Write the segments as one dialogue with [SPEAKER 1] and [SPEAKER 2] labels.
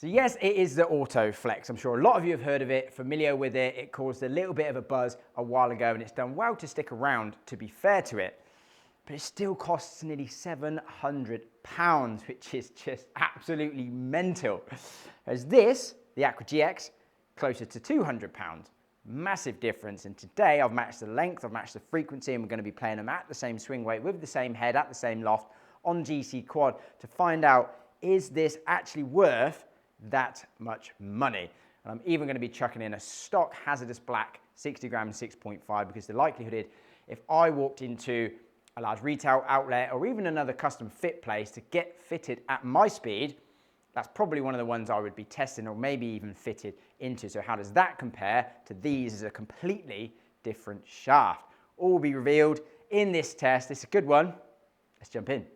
[SPEAKER 1] So yes, it is the AutoFlex. I'm sure a lot of you have heard of it, familiar with it. It caused a little bit of a buzz a while ago and it's done well to stick around, to be fair to it. But it still costs nearly £700, which is just absolutely mental. As this, the ACCRA GX, closer to £200. Massive difference. And today I've matched the length, I've matched the frequency, and we're going to be playing them at the same swing weight, with the same head, at the same loft, on GC Quad, to find out, is this actually worth that much money? And I'm even going to be chucking in a stock HZRDUS black 60 gram 6.5, because the likelihood is, if I walked into a large retail outlet or even another custom fit place to get fitted at my speed, that's probably one of the ones I would be testing or maybe even fitted into. So how does that compare to these as a completely different shaft? All will be revealed in this test. It's a good one. Let's jump in.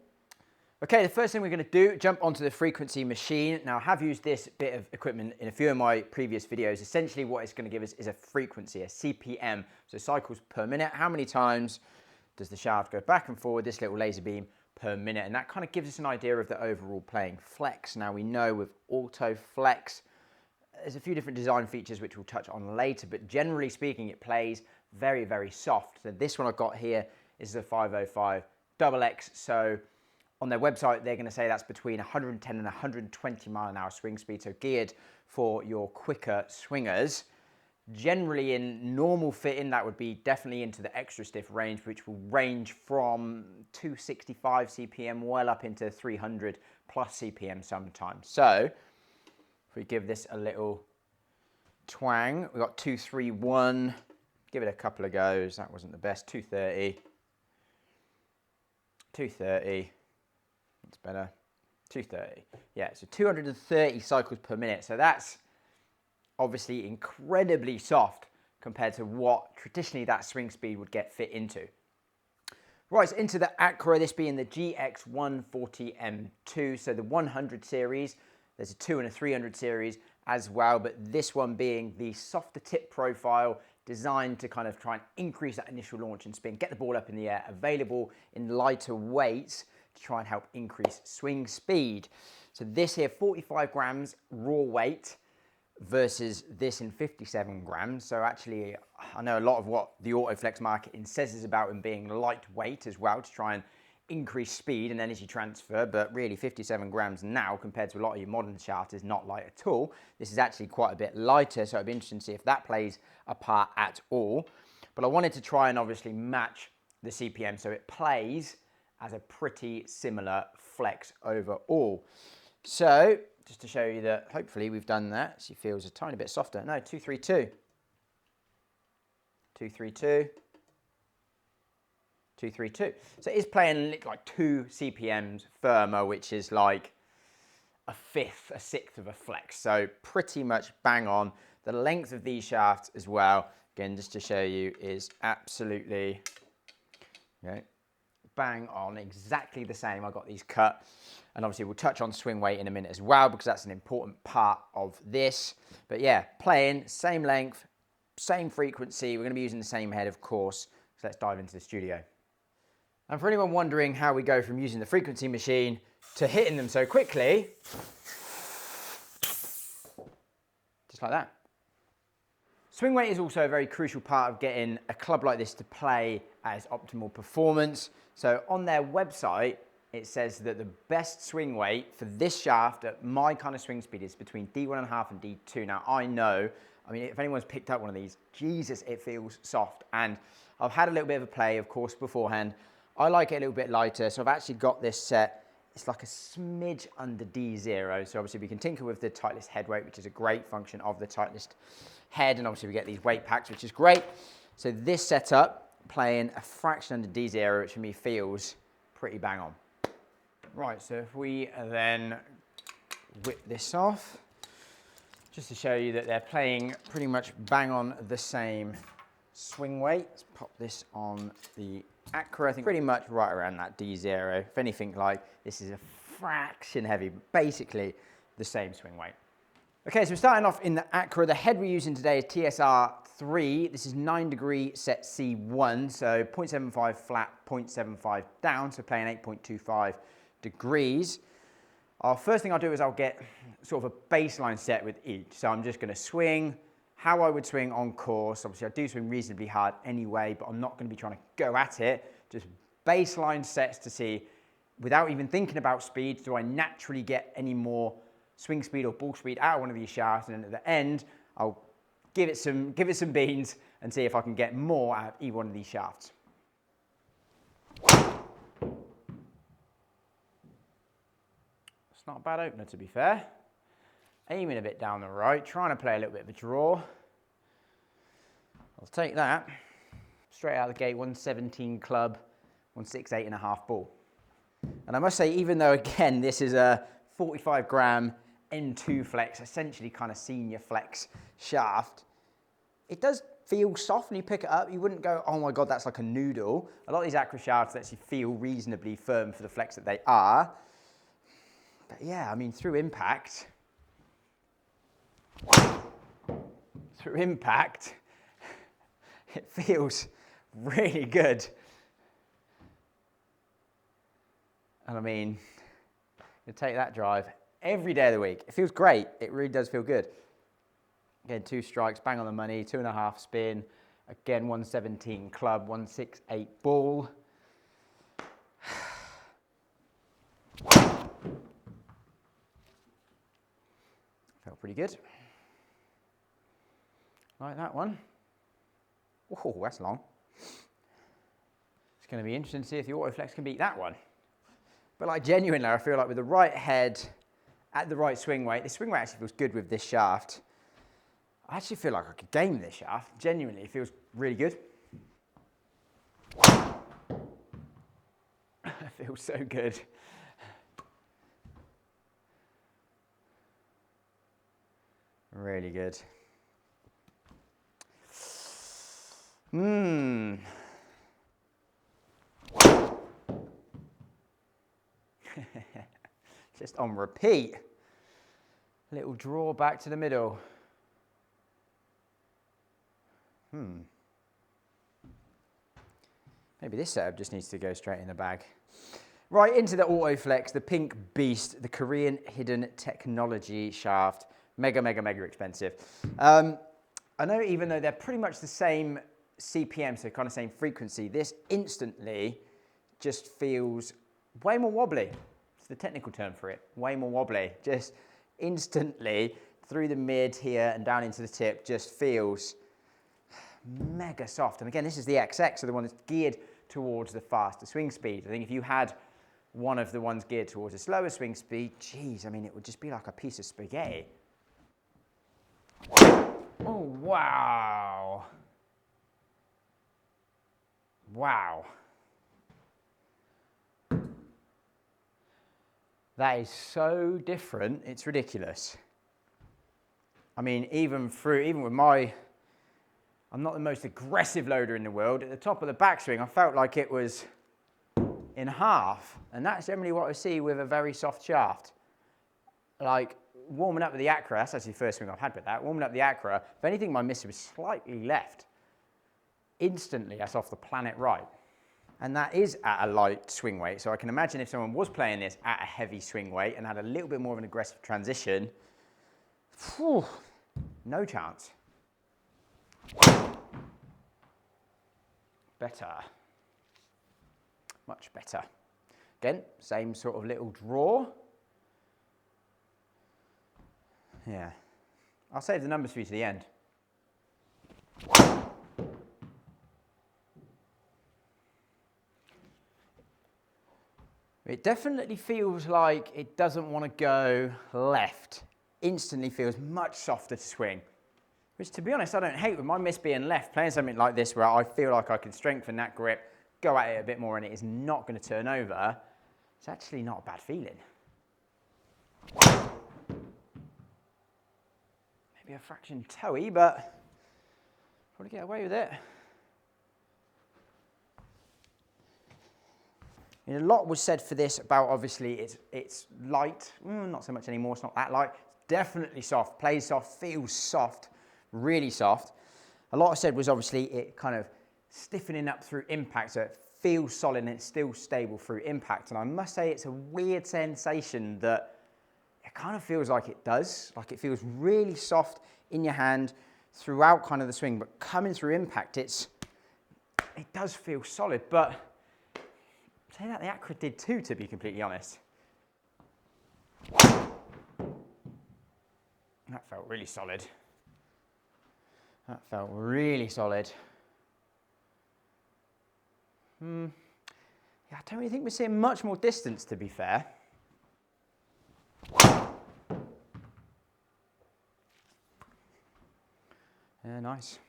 [SPEAKER 1] Okay, the first thing we're going to do, jump onto the frequency machine. Now, I have used this bit of equipment in a few of my previous videos. Essentially, what it's going to give us is a frequency, a CPM, so cycles per minute. How many times does the shaft go back and forward, this little laser beam, per minute? And that kind of gives us an idea of the overall playing flex. Now, we know with AutoFlex, there's a few different design features which we'll touch on later, but generally speaking, it plays very, very soft. So this one I've got here is a 505 XX, so on their website, they're going to say that's between 110 and 120 mile an hour swing speed, so geared for your quicker swingers. Generally in normal fitting, that would be definitely into the extra stiff range, which will range from 265 CPM well up into 300 plus CPM sometimes. So if we give this a little twang, we've got 231, give it a couple of goes, that wasn't the best, 230, 230, it's better, 230. Yeah, so 230 cycles per minute. So that's obviously incredibly soft compared to what traditionally that swing speed would get fit into. Right, so into the ACCRA, this being the GX140M2, so the 100 series. There's a 200 and a 300 series as well, but this one being the softer tip profile, designed to kind of try and increase that initial launch and spin, get the ball up in the air, available in lighter weights to try and help increase swing speed. So this here, 45 grams raw weight versus this in 57 grams. So actually, I know a lot of what the AutoFlex marketing says is about them being lightweight as well, to try and increase speed and energy transfer, but really 57 grams now compared to a lot of your modern shafts is not light at all. This is actually quite a bit lighter, so it'd be interesting to see if that plays a part at all. But I wanted to try and obviously match the CPM so it plays as a pretty similar flex overall. So just to show you that hopefully we've done that, she feels a tiny bit softer. No, 232, 232, 232. So it is playing like 2 CPMs firmer, which is like a fifth, a sixth of a flex. So pretty much bang on. The length of these shafts as well, again, just to show you, is absolutely, okay, bang on, exactly the same. I got these cut, and obviously we'll touch on swing weight in a minute as well, because that's an important part of this. But yeah, playing same length, same frequency. We're going to be using the same head, of course. So let's dive into the studio. And for anyone wondering how we go from using the frequency machine to hitting them so quickly, just like that. Swing weight is also a very crucial part of getting a club like this to play at its optimal performance. So on their website, it says that the best swing weight for this shaft at my kind of swing speed is between D1.5 and D2. Now I know, I mean, if anyone's picked up one of these, Jesus, it feels soft. And I've had a little bit of a play, of course, beforehand. I like it a little bit lighter, so I've actually got this set. It's like a smidge under D0. So obviously we can tinker with the Titleist head weight, which is a great function of the Titleist head. And obviously we get these weight packs, which is great. So this setup, playing a fraction under D0, which for me feels pretty bang on. Right, so if we then whip this off, just to show you that they're playing pretty much bang on the same swing weight. Let's pop this on the ACCRA, I think pretty much right around that D0. If anything, like this is a fraction heavy, but basically the same swing weight. Okay, so we're starting off in the ACCRA. The head we're using today is TSR3. This is 9 degree set C1, so 0.75 flat, 0.75 down, so playing 8.25 degrees. First thing I'll do is I'll get sort of a baseline set with each. So I'm just going to swing how I would swing on course. Obviously I do swing reasonably hard anyway, but I'm not going to be trying to go at it. Just baseline sets to see, without even thinking about speed, do I naturally get any more swing speed or ball speed out of one of these shafts, and then at the end I'll give it some beans and see if I can get more out of either one of these shafts. It's not a bad opener, to be fair. Aiming a bit down the right, trying to play a little bit of a draw. I'll take that. Straight out of the gate, 117 club, 168.5 ball. And I must say, even though again this is a 45 gram N2 flex, essentially kind of senior flex shaft, it does feel soft when you pick it up. You wouldn't go, oh my God, that's like a noodle. A lot of these ACCRA shafts actually feel reasonably firm for the flex that they are. But yeah, I mean, through impact, it feels really good. And I mean, you take that drive every day of the week. It feels great. It really does feel good. Again, 2 strikes, bang on the money, 2.5 spin. Again, 117 club, 168 ball. Felt pretty good. Like that one. Oh, that's long. It's going to be interesting to see if the AutoFlex can beat that one. But like genuinely, I feel like with the right head at the right swing weight, the swing weight actually feels good with this shaft. I actually feel like I could game this shaft. Genuinely, it feels really good. It feels so good. Really good. Just on repeat. Little draw back to the middle. Maybe this setup just needs to go straight in the bag. Right, into the AutoFlex, the pink beast, the Korean hidden technology shaft. Mega, mega, mega expensive. I know even though they're pretty much the same CPM, so kind of same frequency, this instantly just feels way more wobbly. It's the technical term for it, way more wobbly. Just instantly through the mid here and down into the tip just feels mega soft. And again, this is the XX, so the one that's geared towards the faster swing speed. I think if you had one of the ones geared towards a slower swing speed, geez, I mean, it would just be like a piece of spaghetti. Oh, wow. Wow. That is so different, it's ridiculous. I mean, even with my, I'm not the most aggressive loader in the world. At the top of the backswing, I felt like it was in half. And that's generally what I see with a very soft shaft. Like, warming up with the ACCRA, that's actually the first swing I've had with that. Warming up the ACCRA, if anything, my miss was slightly left. Instantly, that's off the planet right. And that is at a light swing weight. So I can imagine if someone was playing this at a heavy swing weight and had a little bit more of an aggressive transition, whew, no chance. Better. Much better. Again, same sort of little draw. Yeah. I'll save the numbers for you to the end. It definitely feels like it doesn't want to go left. Instantly feels much softer to swing. Which, to be honest, I don't hate with my miss being left. Playing something like this where I feel like I can strengthen that grip, go at it a bit more, and it is not going to turn over, it's actually not a bad feeling. Maybe a fraction toey, but probably get away with it. I mean, a lot was said for this about, obviously, it's light. Not so much anymore, it's not that light. It's definitely soft, plays soft, feels soft, really soft. A lot said was obviously it kind of stiffening up through impact, so it feels solid and it's still stable through impact. And I must say it's a weird sensation that kind of feels like it does. Like it feels really soft in your hand throughout kind of the swing, but coming through impact, it does feel solid. But say that the ACCRA did too, to be completely honest. That felt really solid. That felt really solid. Yeah, I don't really think we're seeing much more distance, to be fair. Yeah, nice.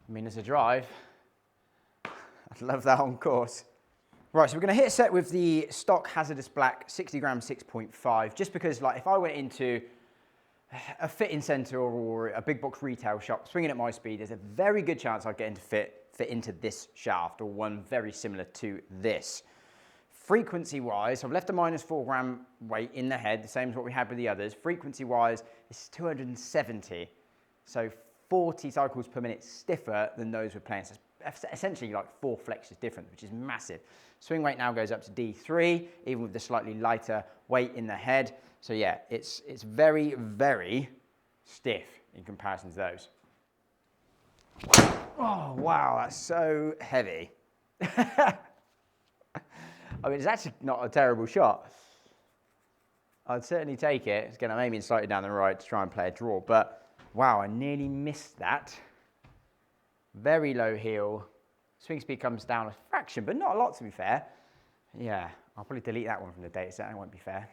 [SPEAKER 1] I mean, as a drive, I'd love that on course. Right, so we're going to hit a set with the stock HZRDUS Black 60 gram 6.5, just because, like, if I went into a fitting centre or a big box retail shop swinging at my speed, there's a very good chance I'd get into fit into this shaft or one very similar to this. Frequency-wise, I've left a -4 gram weight in the head, the same as what we had with the others. Frequency-wise, it's 270, so 40 cycles per minute stiffer than those we're playing. So it's essentially like 4 flexes different, which is massive. Swing weight now goes up to D3, even with the slightly lighter weight in the head. So yeah, it's very, very stiff in comparison to those. Oh, wow, that's so heavy. I mean, it's actually not a terrible shot. I'd certainly take it. It's going to maybe slightly down the right to try and play a draw, but wow, I nearly missed that. Very low heel. Swing speed comes down a fraction, but not a lot, to be fair. Yeah, I'll probably delete that one from the data set. That won't be fair.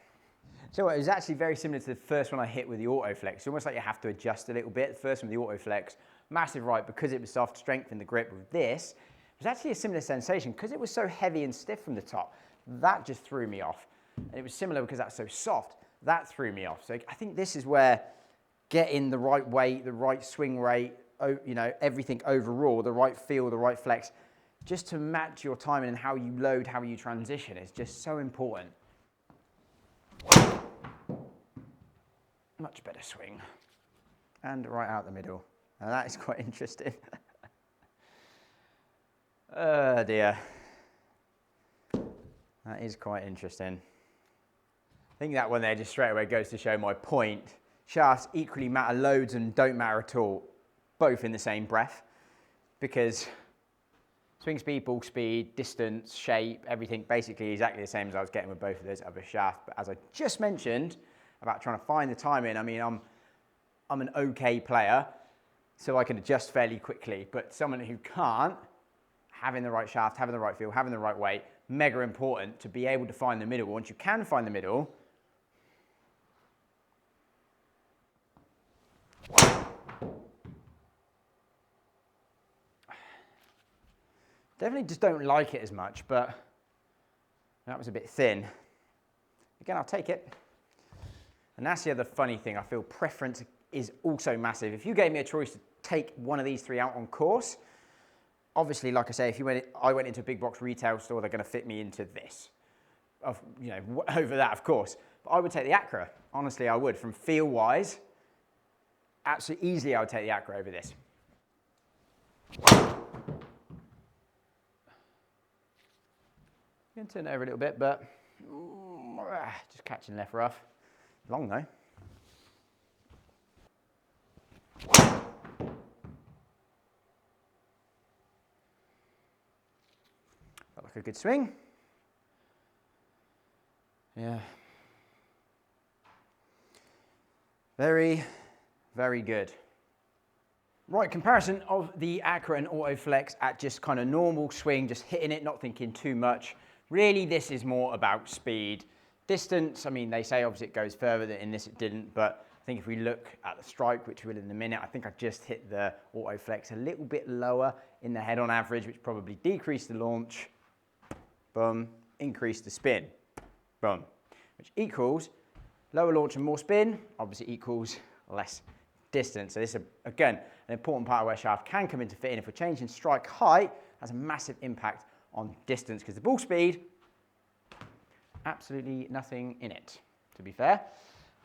[SPEAKER 1] So it was actually very similar to the first one I hit with the AutoFlex. It's almost like you have to adjust a little bit. The first one with the AutoFlex, massive right, because it was soft, strengthened the grip. With this, it was actually a similar sensation. Because it was so heavy and stiff from the top, that just threw me off. And it was similar because that's so soft, that threw me off. So I think this is where getting the right weight, the right swing rate, you know, everything overall, the right feel, the right flex, just to match your timing and how you load, how you transition is just so important. Much better swing. And right out the middle. Now that is quite interesting. Oh dear. That is quite interesting. I think that one there just straight away goes to show my point. Shafts equally matter loads and don't matter at all, both in the same breath, because swing speed, ball speed, distance, shape, everything basically exactly the same as I was getting with both of those other shafts. But as I just mentioned about trying to find the timing, I mean, I'm an okay player, so I can adjust fairly quickly, but someone who can't, having the right shaft, having the right feel, having the right weight, mega important to be able to find the middle. Once you can find the middle, definitely just don't like it as much, but that was a bit thin. Again, I'll take it. And that's the other funny thing. I feel preference is also massive. If you gave me a choice to take one of these three out on course, obviously, like I say, if I went into a big box retail store, they're going to fit me into this. You know, over that, of course. But I would take the ACCRA. Honestly, I would. From feel-wise, absolutely easily, I would take the ACCRA over this. I'm going to turn it over a little bit, but just catching left rough. Long though. Felt like a good swing. Yeah. Very, very good. Right, comparison of the ACCRA and AutoFlex at just kind of normal swing, just hitting it, not thinking too much. Really, this is more about speed. Distance, I mean, they say obviously it goes further, than in this it didn't, but I think if we look at the strike, which we will in a minute, I think I just hit the AutoFlex a little bit lower in the head on average, which probably decreased the launch, boom, increased the spin, boom, which equals lower launch and more spin, obviously equals less distance. So this is, again, an important part of where shaft can come into fitting. If we're changing strike height, has a massive impact on distance, because the ball speed, absolutely nothing in it, to be fair.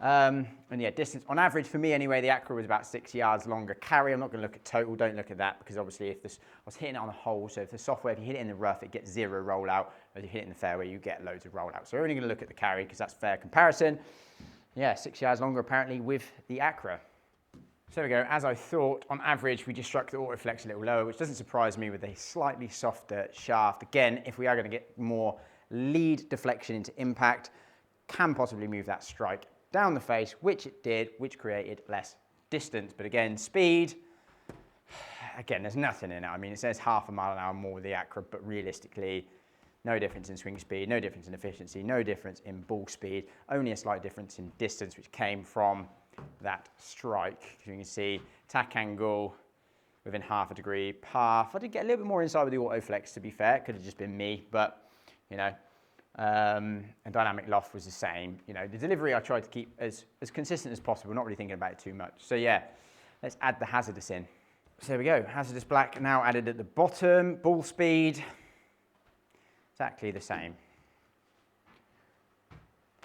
[SPEAKER 1] And yeah, distance on average for me anyway, the ACCRA was about 6 yards longer carry. I'm not going to look at total, don't look at that, because obviously if this, I was hitting it on the hole, so if the software, if you hit it in the rough, it gets 0 rollout. If you hit it in the fairway, you get loads of rollout. So we're only going to look at the carry because that's fair comparison. Yeah, 6 yards longer apparently with the ACCRA. So there we go, as I thought, on average, we just struck the AutoFlex a little lower, which doesn't surprise me with a slightly softer shaft. Again, if we are going to get more lead deflection into impact, can possibly move that strike down the face, which it did, which created less distance. But again, speed, again, there's nothing in it. I mean, it says half a mile an hour more with the ACCRA, but realistically, no difference in swing speed, no difference in efficiency, no difference in ball speed, only a slight difference in distance, which came from that strike. You can see tack angle within half a degree, path. I did get a little bit more inside with the AutoFlex, to be fair. It could have just been me, but, you know, and dynamic loft was the same. You know, the delivery I tried to keep as consistent as possible, not really thinking about it too much. So yeah, let's add the HZRDUS in. So there we go, HZRDUS black now added at the bottom. Ball speed, exactly the same.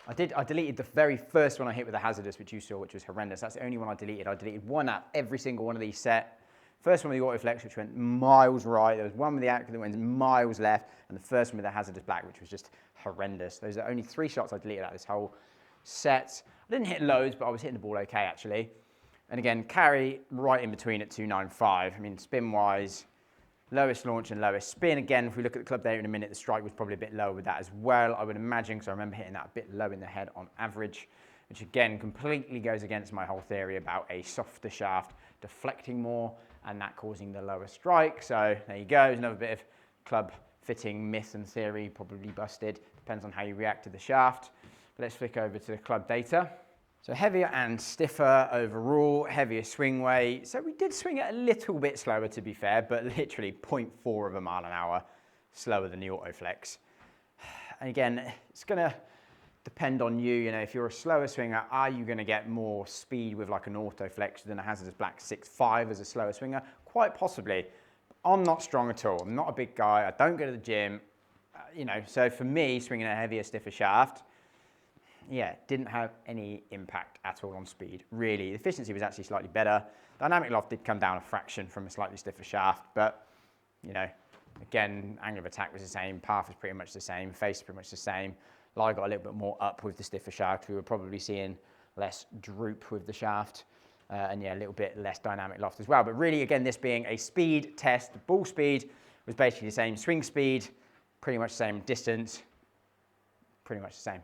[SPEAKER 1] I deleted the very first one I hit with the HZRDUS, which you saw, which was horrendous. That's the only one I deleted. I deleted one at every single one of these set. First one with the AutoFlex, which went miles right. There was one with the ACCRA that went miles left, and the first one with the HZRDUS black, which was just horrendous. Those are only 3 shots I deleted out of this whole set. I didn't hit loads, but I was hitting the ball okay, actually. And again, carry right in between at 295. I mean, spin-wise, lowest launch and lowest spin. Again, if we look at the club data in a minute, the strike was probably a bit lower with that as well, I would imagine, because I remember hitting that a bit low in the head on average, which again completely goes against my whole theory about a softer shaft deflecting more and that causing the lower strike. So there you go, another bit of club fitting myth and theory, probably busted. Depends on how you react to the shaft. But let's flick over to the club data. So heavier and stiffer overall, heavier swing weight. So we did swing it a little bit slower, to be fair, but literally 0.4 of a mile an hour slower than the AutoFlex. And again, it's gonna depend on you. You know, if you're a slower swinger, are you gonna get more speed with like an AutoFlex than a HZRDUS black 6.5 as a slower swinger? Quite possibly. I'm not strong at all. I'm not a big guy. I don't go to the gym. You know, so for me, swinging a heavier, stiffer shaft, yeah, didn't have any impact at all on speed, really. The efficiency was actually slightly better. Dynamic loft did come down a fraction from a slightly stiffer shaft, but, you know, again, angle of attack was the same, path was pretty much the same, face was pretty much the same. Lie got a little bit more up with the stiffer shaft. We were probably seeing less droop with the shaft, and yeah, a little bit less dynamic loft as well. But really, again, this being a speed test, the ball speed was basically the same, swing speed, pretty much the same, distance, pretty much the same.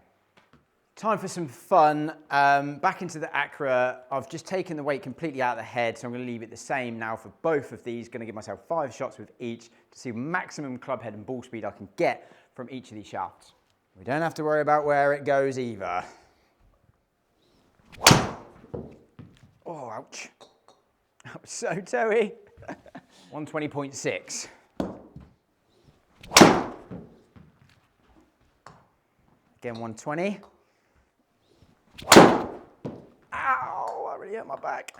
[SPEAKER 1] Time for some fun. Back into the ACCRA. I've just taken the weight completely out of the head, so I'm going to leave it the same now for both of these. Going to give myself 5 shots with each to see maximum club head and ball speed I can get from each of these shafts. We don't have to worry about where it goes either. Oh, ouch. That was so toey. 120.6. Again, 120. Ow, that really hurt my back.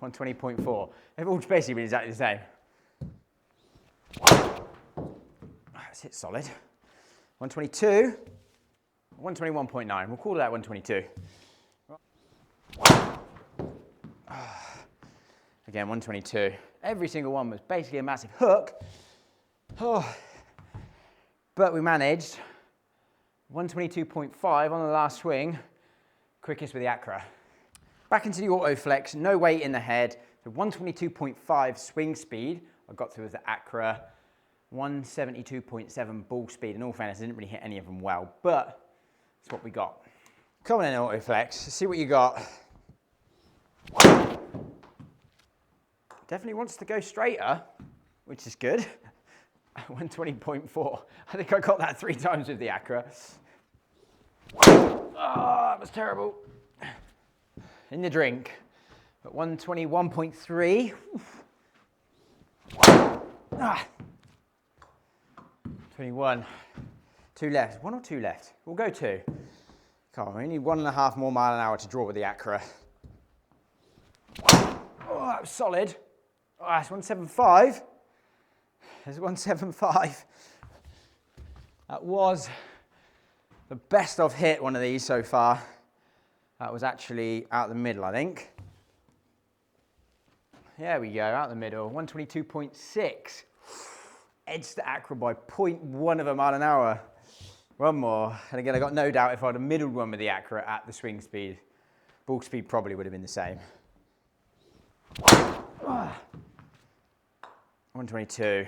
[SPEAKER 1] 120.4. They've all basically been exactly the same. That's hit solid. 122. 121.9. We'll call that 122. Again, 122. Every single one was basically a massive hook. Oh. But we managed 122.5 on the last swing, quickest with the ACCRA. Back into the AutoFlex, no weight in the head, so 122.5 swing speed I got through with the ACCRA, 172.7 ball speed. In all fairness, I didn't really hit any of them well, but that's what we got. Come on in, AutoFlex, see what you got. Definitely wants to go straighter, which is good. 120.4. I think I got that 3 times with the ACCRA. Oh, that was terrible. In the drink. But 121.3. Ah. 21. 2 left. 1 or 2 left? We'll go 2. Come on, we need 1.5 more mile an hour to draw with the ACCRA. Oh, that was solid. Oh, that's 175. There's 175. That was the best I've hit one of these so far. That was actually out the middle, I think. There we go, out the middle, 122.6. Edged the ACCRA by 0.1 of a mile an hour. One more, and again, I got no doubt if I'd have middled one with the ACCRA at the swing speed, ball speed probably would have been the same. 122.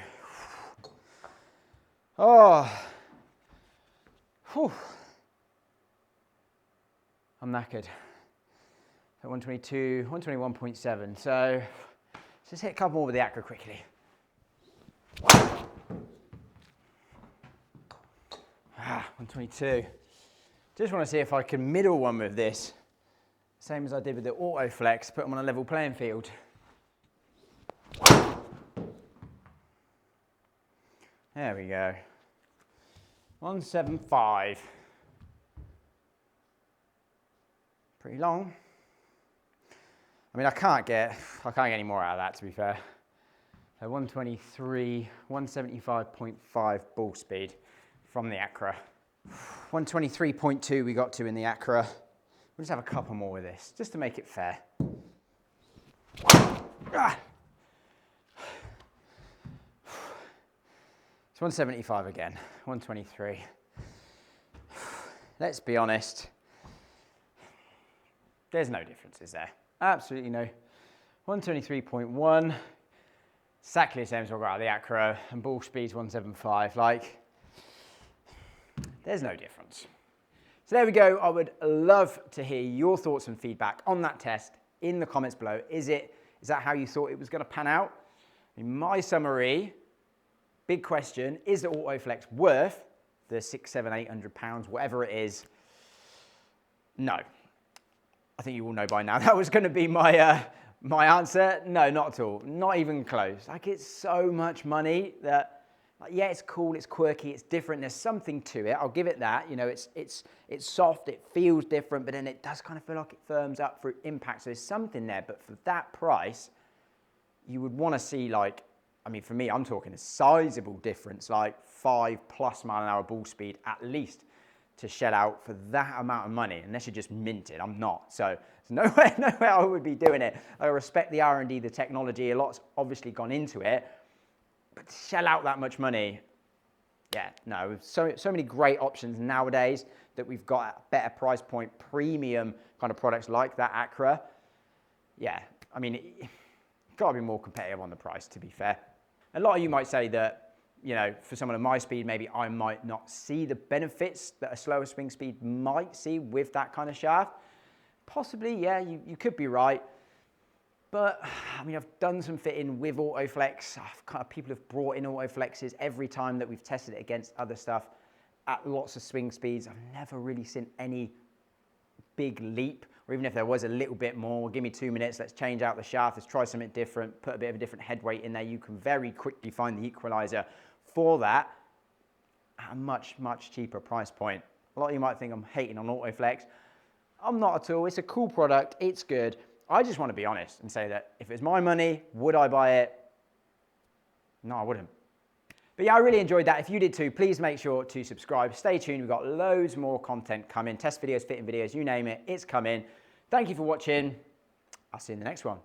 [SPEAKER 1] Oh. Whew. I'm knackered. So 122, 121.7. So let's just hit a couple more with the ACCRA quickly. 122. Just want to see if I can middle one with this. Same as I did with the AutoFlex, put them on a level playing field. There we go. 175. Pretty long. I mean, I can't get any more out of that, to be fair. So 123, 175.5 ball speed from the ACCRA. 123.2 we got to in the ACCRA. We'll just have a couple more with this, just to make it fair. It's 175 again, 123. Let's be honest. There's no difference, is there? Absolutely no. 123.1, exactly the same as what I got out of the ACCRA, and ball speed's 175. Like, there's no difference. So there we go. I would love to hear your thoughts and feedback on that test in the comments below. Is that how you thought it was going to pan out? In my summary, big question, is the AutoFlex worth the £600, £700, £800, whatever it is? No. I think you all know by now that was going to be my answer. No, not at all. Not even close. Like, it's so much money that, like, yeah, it's cool, it's quirky, it's different. There's something to it. I'll give it that. You know, it's soft, it feels different, but then it does kind of feel like it firms up for impact. So there's something there. But for that price, you would want to see, like, I mean, for me, I'm talking a sizable difference, like 5+ mile an hour ball speed at least, to shell out for that amount of money, unless you're just minted. I'm not, so there's no way I would be doing it. I respect the R&D, the technology, a lot's obviously gone into it, but to shell out that much money, yeah, no. So many great options nowadays that we've got at a better price point, premium kind of products like that ACCRA. Yeah, I mean, you've got to be more competitive on the price, to be fair. A lot of you might say that, you know, for someone of my speed, maybe I might not see the benefits that a slower swing speed might see with that kind of shaft. Possibly, yeah, you could be right. But, I mean, I've done some fitting with AutoFlex. People have brought in AutoFlexes every time that we've tested it against other stuff at lots of swing speeds. I've never really seen any big leap, or even if there was a little bit more, give me 2 minutes, let's change out the shaft, let's try something different, put a bit of a different head weight in there. You can very quickly find the equalizer for that at a much, much cheaper price point. A lot of you might think I'm hating on AutoFlex. I'm not at all. It's a cool product. It's good. I just want to be honest and say that if it's my money, would I buy it? No, I wouldn't. But yeah, I really enjoyed that. If you did too, please make sure to subscribe. Stay tuned. We've got loads more content coming. Test videos, fitting videos, you name it, it's coming. Thank you for watching. I'll see you in the next one.